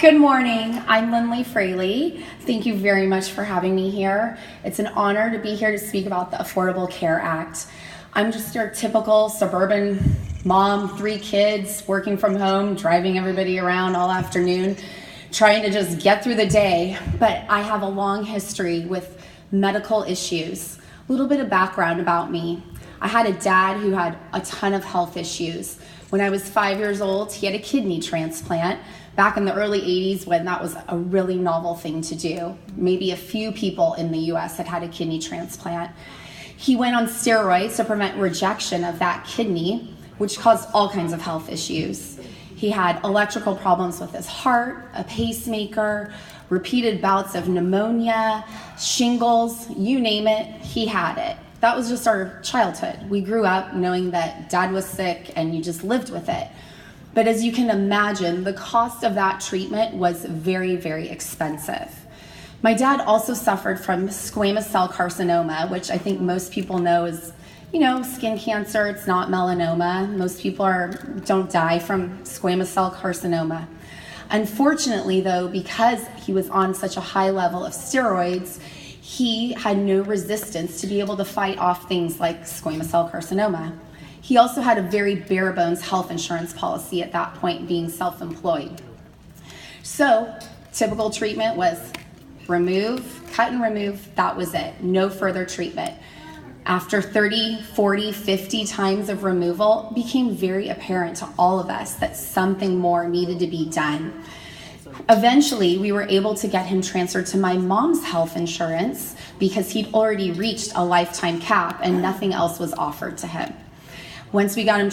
Good morning. I'm Lindley Fraley. Thank you very much for having me here. It's an honor to be here to speak about the Affordable Care Act. I'm just your typical suburban mom, 3 kids, working from home, driving everybody around all afternoon, trying to just get through the day. But I have a long history with medical issues. A little bit of background about me. I had a dad who had a ton of health issues. When I was 5 years old, he had a kidney transplant back in the early 80s when that was a really novel thing to do. Maybe a few people in the US had a kidney transplant. He went on steroids to prevent rejection of that kidney, which caused all kinds of health issues. He had electrical problems with his heart, a pacemaker, repeated bouts of pneumonia, shingles, you name it, he had it. That was just our childhood. We grew up knowing that dad was sick and you just lived with it. But as you can imagine, the cost of that treatment was very, very expensive. My dad also suffered from squamous cell carcinoma, which I think most people know is, skin cancer. It's not melanoma. Most people don't die from squamous cell carcinoma. Unfortunately, though, because he was on such a high level of steroids, he had no resistance to be able to fight off things like squamous cell carcinoma. He also had a very bare bones health insurance policy at that point, being self-employed. So typical treatment was cut and remove, that was it. No further treatment. After 30, 40, 50 times of removal, it became very apparent to all of us that something more needed to be done. Eventually, we were able to get him transferred to my mom's health insurance because he'd already reached a lifetime cap and nothing else was offered to him. Once we got him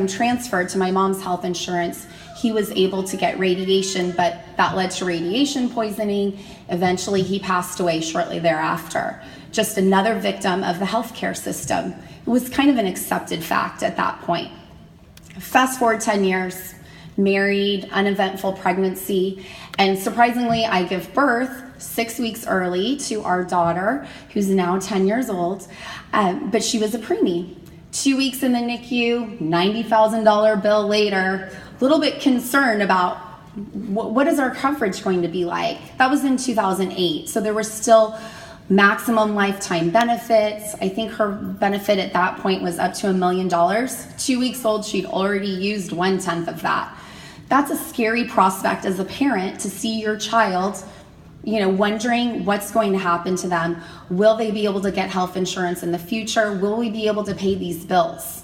transferred to my mom's health insurance, he was able to get radiation, but that led to radiation poisoning. Eventually, he passed away shortly thereafter. Just another victim of the healthcare system. It was kind of an accepted fact at that point. Fast forward 10 years, married, uneventful pregnancy, and surprisingly, I give birth 6 weeks early to our daughter, who's now 10 years old, but she was a preemie. 2 weeks in the NICU, $90,000 bill later, a little bit concerned about what is our coverage going to be like. That was in 2008, so there were still maximum lifetime benefits. I think her benefit at that point was up to $1 million. 2 weeks old, she'd already used 1/10 of that. That's a scary prospect as a parent to see your child wondering what's going to happen to them. Will they be able to get health insurance in the future? Will we be able to pay these bills?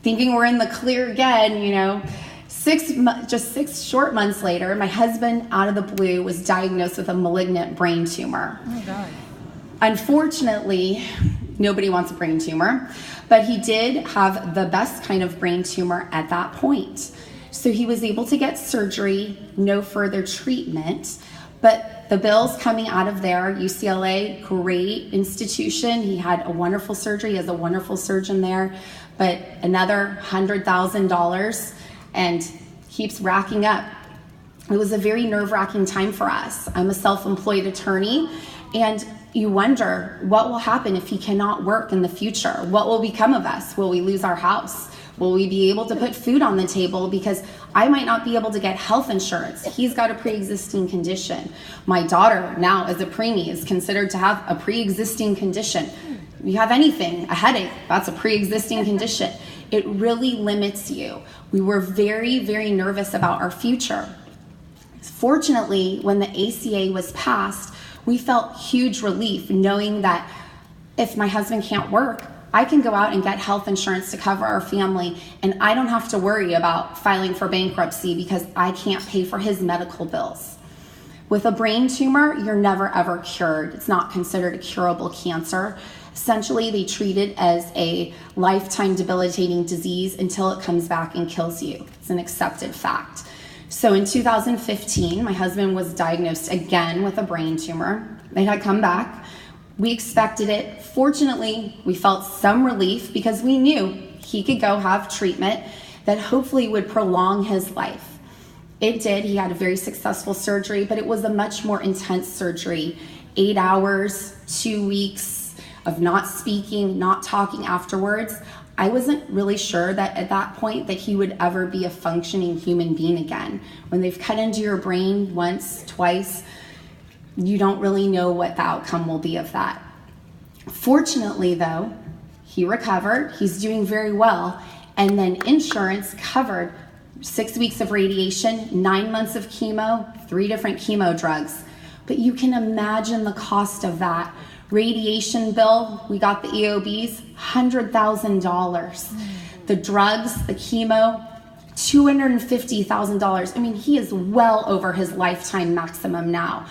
Thinking we're in the clear again, 6 short months later, my husband, out of the blue, was diagnosed with a malignant brain tumor. Oh my God. Unfortunately, nobody wants a brain tumor, but he did have the best kind of brain tumor at that point. So he was able to get surgery, no further treatment, but the bills coming out of there, UCLA, great institution. He had a wonderful surgery. He has a wonderful surgeon there, but another $100,000 and keeps racking up. It was a very nerve-wracking time for us. I'm a self-employed attorney, and you wonder what will happen if he cannot work in the future. What will become of us? Will we lose our house? Will we be able to put food on the table? Because I might not be able to get health insurance. He's got a pre-existing condition. My daughter now, as a preemie, is considered to have a pre-existing condition. You have anything, a headache, that's a pre-existing condition. It really limits you. We were very, very nervous about our future. Fortunately, when the ACA was passed, we felt huge relief knowing that if my husband can't work, I can go out and get health insurance to cover our family, and I don't have to worry about filing for bankruptcy because I can't pay for his medical bills. With a brain tumor, you're never ever cured. It's not considered a curable cancer. Essentially, they treat it as a lifetime debilitating disease until it comes back and kills you. It's an accepted fact. So in 2015, my husband was diagnosed again with a brain tumor. It had come back. We expected it. Fortunately, we felt some relief because we knew he could go have treatment that hopefully would prolong his life. It did. He had a very successful surgery, but it was a much more intense surgery. 8 hours, 2 weeks of not speaking, not talking afterwards. I wasn't really sure that at that point that he would ever be a functioning human being again. When they've cut into your brain once, twice, you don't really know what the outcome will be of that. Fortunately, though, he recovered. He's doing very well. And then insurance covered 6 weeks of radiation, 9 months of chemo, 3 different chemo drugs. But you can imagine the cost of that. Radiation bill, we got the EOBs, $100,000. The drugs, the chemo, $250,000. I mean, he is well over his lifetime maximum now.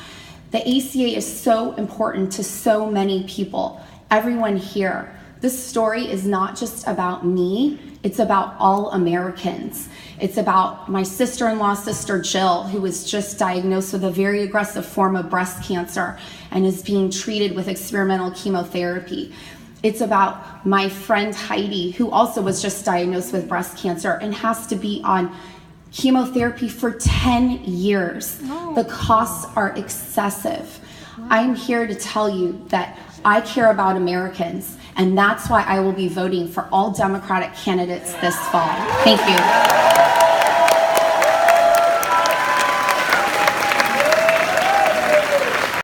The ACA is so important to so many people, everyone here. This story is not just about me, it's about all Americans. It's about my sister-in-law, Sister Jill, who was just diagnosed with a very aggressive form of breast cancer and is being treated with experimental chemotherapy. It's about my friend Heidi, who also was just diagnosed with breast cancer and has to be on chemotherapy for 10 years. Oh. The costs are excessive. Wow. I'm here to tell you that I care about Americans, and that's why I will be voting for all Democratic candidates this fall. Thank you.